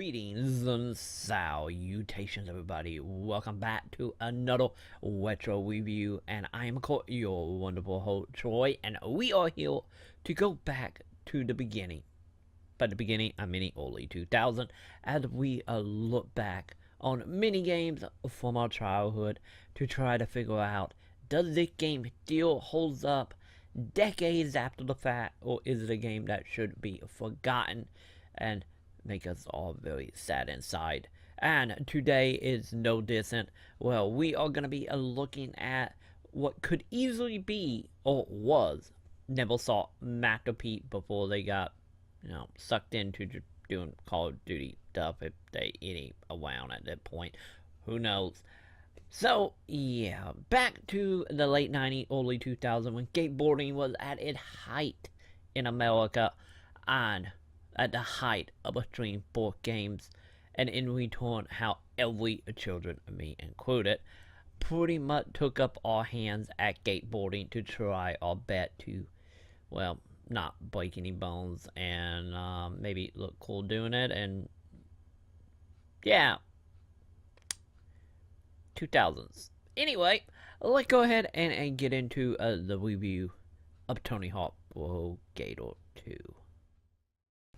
Greetings and salutations, everybody. Welcome back to another retro review, and I am your wonderful host Troy, and we are here to go back to the beginning. By the beginning, I mean early 2000, as we look back on many games from our childhood to try to figure out, does this game still hold up decades after the fact, or is it a game that should be forgotten and make us all very sad inside? And today is no different. Well, we are going to be looking at what could easily be, or was, Neversoft masterpiece before they got, sucked into doing Call of Duty stuff, if they any around at that point. Who knows? So, yeah, back to the late 90s, early 2000s, when skateboarding was at its height in America, and at the height of extreme sport games, and in return, how every children, me included, pretty much took up our hands at skateboarding to try our best to, well, not break any bones, and maybe look cool doing it, and yeah, 2000s. Anyway, let's go ahead and get into the review of Tony Hawk Pro Skater 2.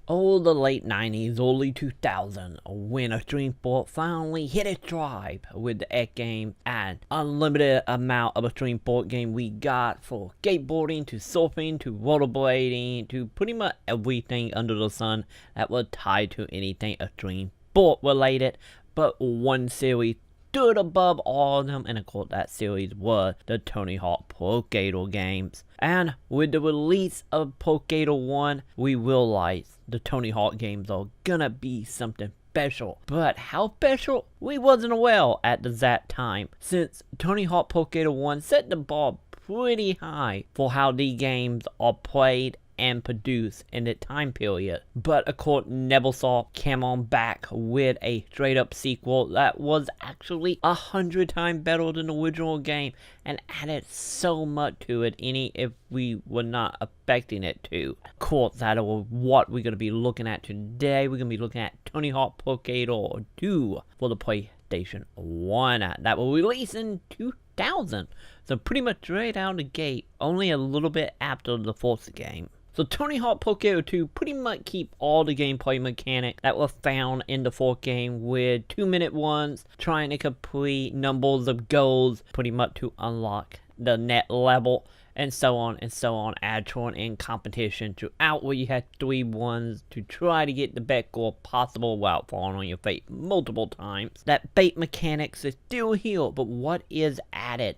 Oh, the late 90s, early 2000s, when extreme sport finally hit its stride with the X game and unlimited amount of extreme sport game we got, for skateboarding to surfing to rollerblading to pretty much everything under the sun that was tied to anything extreme sport related. But one series stood above all of them, and of course that series was the Tony Hawk Pro Skater games. And with the release of Pro Skater 1, we realized the Tony Hawk games are gonna be something special. But how special? We wasn't aware at that time, since Tony Hawk Pro Skater 1 set the bar pretty high for how these games are played and produced in the time period. But of course, Neversoft came on back with a straight up sequel that was actually 100 times better than the original game, and added so much to it, any if we were not expecting it to. Of course, that is what we're going to be looking at today. We're going to be looking at Tony Hawk Pro Skater 2 for the PlayStation 1 that will release in 2000. So pretty much straight out of the gate, only a little bit after the fourth game. So Tony Hawk Pro Skater 2 pretty much keep all the gameplay mechanics that were found in the fourth game, with 2-minute ones, trying to complete numbers of goals pretty much to unlock the net level, and so on and so on, add-on in competition throughout, where you had 3 ones to try to get the best score possible without falling on your face multiple times. That bait mechanics is still here, but what is added,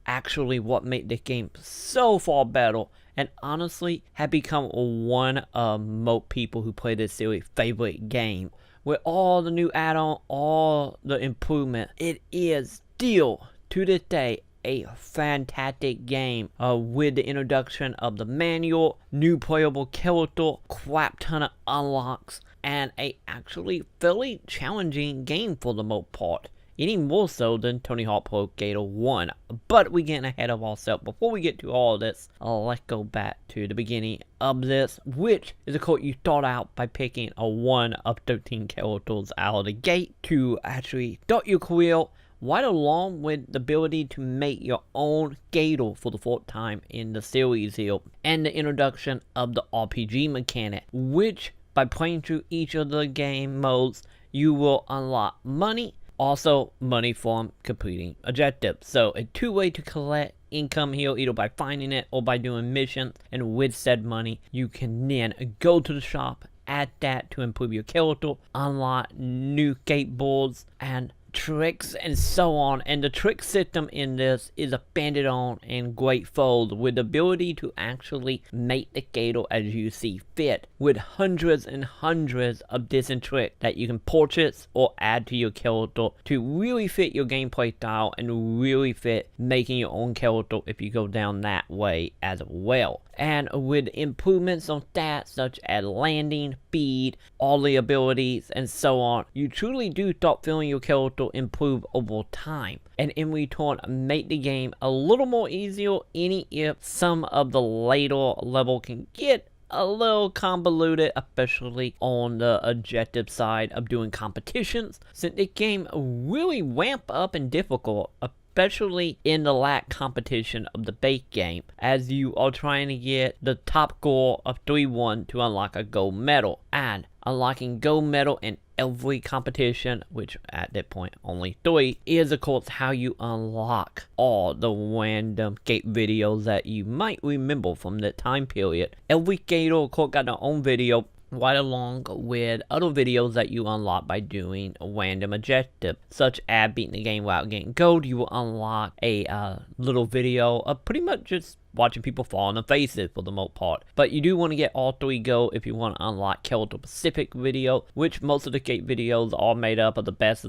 actually what made this game so far better, and honestly had become one of most people who play this series' favorite game. With all the new add-on, all the improvement, it is still to this day a fantastic game, with the introduction of the manual, new playable character, crap ton of unlocks, and a actually fairly challenging game for the most part. Any more so than Tony Hawk Pro Skater 1. But we're getting ahead of ourselves. Before we get to all this, let's go back to the beginning of this, which is of course you start out by picking a 1 of 13 characters out of the gate to actually start your career, right along with the ability to make your own skater for the fourth time in the series here, and the introduction of the RPG mechanic, which by playing through each of the game modes, you will unlock money. Also, money from completing objectives. So, a 2-way to collect income here, either by finding it or by doing missions. And with said money, you can then go to the shop, add that to improve your character, unlock new skateboards and tricks and so on. And the trick system in this is expanded on in great fold, with the ability to actually make the skater as you see fit, with hundreds and hundreds of different tricks that you can purchase or add to your character to really fit your gameplay style and really fit making your own character if you go down that way as well. And with improvements on stats such as landing, speed, all the abilities, and so on, you truly do start feeling your character improve over time. And in return, make the game a little more easier, any if some of the later level can get a little convoluted, especially on the objective side of doing competitions, since the game really ramp up and difficult, especially in the last competition of the base game, as you are trying to get the top goal of 3-1 to unlock a gold medal, and unlocking gold medal in every competition, which at that point only 3, is of course how you unlock all the random gate videos that you might remember from that time period. Every gator of course got their own video, right along with other videos that you unlock by doing a random objective, such as beating the game without getting gold. You will unlock a little video of pretty much just watching people fall on their faces for the most part. But you do want to get all 3 gold if you want to unlock character specific video, which most of the gate videos are made up of the best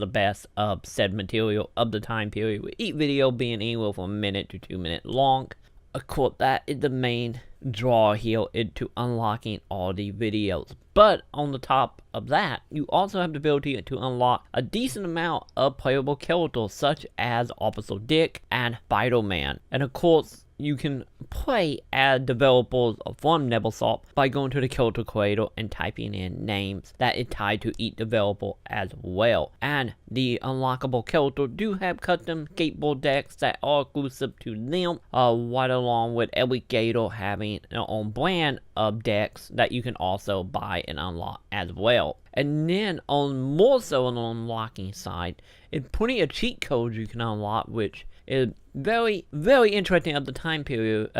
of said material of the time period, with each video being anywhere from 1 minute to 2 minutes long. Of course, that is the main draw here into unlocking all the videos. But on the top of that, you also have the ability to unlock a decent amount of playable characters, such as Officer Dick and Spider-Man. And of course, you can play as developers from Neversoft by going to the character creator and typing in names that is tied to each developer as well. And the unlockable characters do have custom skateboard decks that are exclusive to them, right along with every gator having their own brand of decks that you can also buy and unlock as well. And then more so on the unlocking side, it's plenty of cheat codes you can unlock, which is very, very interesting of the time period.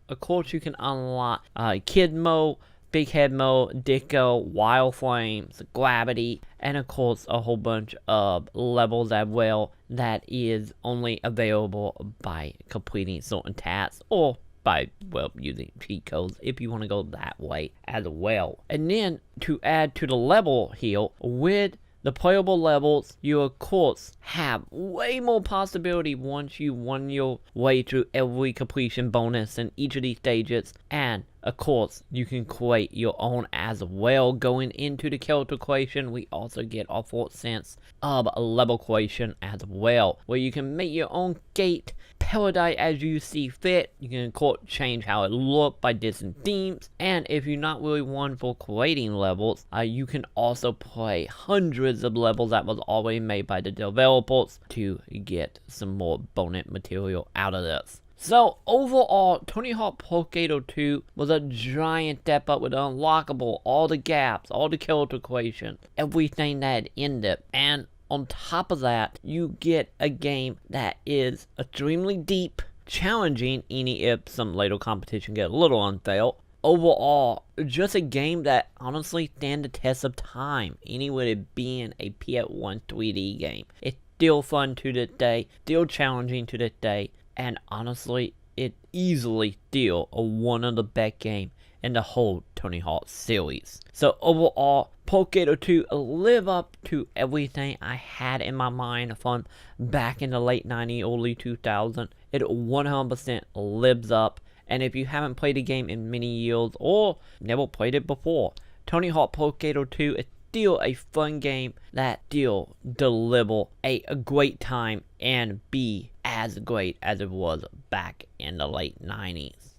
Of course, you can unlock Kid Mode, Big Head Mode, Dicko, Wild Flames, Gravity, and of course a whole bunch of levels as well that is only available by completing certain tasks or by, well, using cheat codes if you want to go that way as well. And then to add to the level here, with the playable levels, you of course have way more possibility once you won your way through every completion bonus in each of these stages. And of course, you can create your own as well. Going into the character creation, we also get our 4th sense of a level creation as well, where you can make your own gate paradise as you see fit. You can of course change how it looks by different themes, and if you're not really one for creating levels, you can also play hundreds of levels that was already made by the developers to get some more bonus material out of this. So overall, Tony Hawk Pro Skater 2 was a giant step up with unlockable, all the gaps, all the character creation, everything that ended. And on top of that, you get a game that is extremely deep, challenging, even if some later competition get a little unfair. Overall, just a game that honestly stand the test of time, even with it being a PS1 3D game. It's still fun to this day, still challenging to this day. And honestly, it easily still one of the best games in the whole Tony Hawk series. So overall, Pro Skater 2 live up to everything I had in my mind from back in the late 90s, early 2000s. It 100% lives up. And if you haven't played the game in many years or never played it before, Tony Hawk Pro Skater 2 is still a fun game that still deliver a great time and be as great as it was back in the late 90s.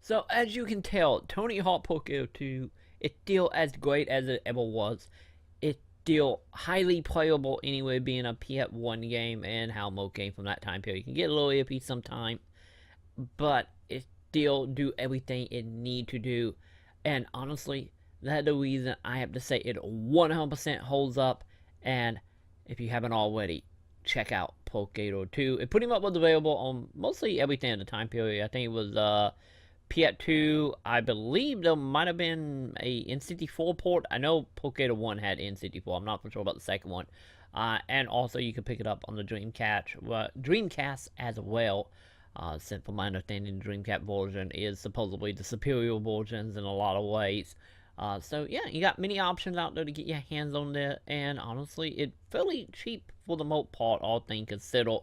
So as you can tell, Tony Hawk Pro Skater 2 is still as great as it ever was. It's still highly playable anyway, being a PS1 game and HAL mode game from that time period. You can get a little iffy sometime, but it still do everything it need to do. And honestly, that's the reason I have to say it 100% holds up. And if you haven't already, check out Pro Skater 2. It pretty much was available on mostly everything in the time period. I think it was PS2. I believe there might have been a N64 port. I know Pro Skater 1 had N64. I'm not for sure about the second one. And also you can pick it up on the Dreamcast as well. Since from my understanding, the Dreamcast version is supposedly the superior versions in a lot of ways. So yeah, you got many options out there to get your hands on there, and honestly, it's fairly cheap for the most part, all things considered.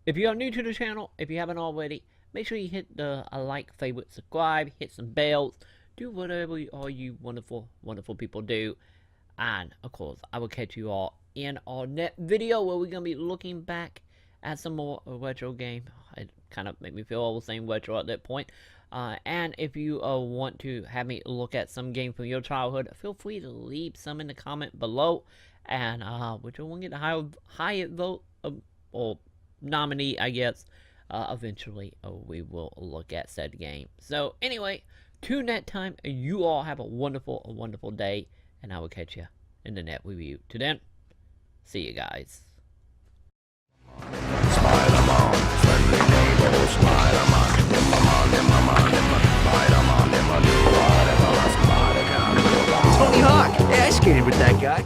If you are new to the channel, if you haven't already, make sure you hit the like, favorite, subscribe, hit some bells, do whatever all you wonderful, wonderful people do. And of course, I will catch you all in our next video where we're gonna be looking back at some more retro game. It kind of make me feel all the same retro at that point. And if you want to have me look at some game from your childhood, feel free to leave some in the comment below. And whichever one get the highest vote or nominee, I guess, eventually we will look at said game. So anyway, till next time, you all have a wonderful day, and I will catch you in the next review. Till then, see you guys. Tony Hawk. Yeah, I skated with that guy.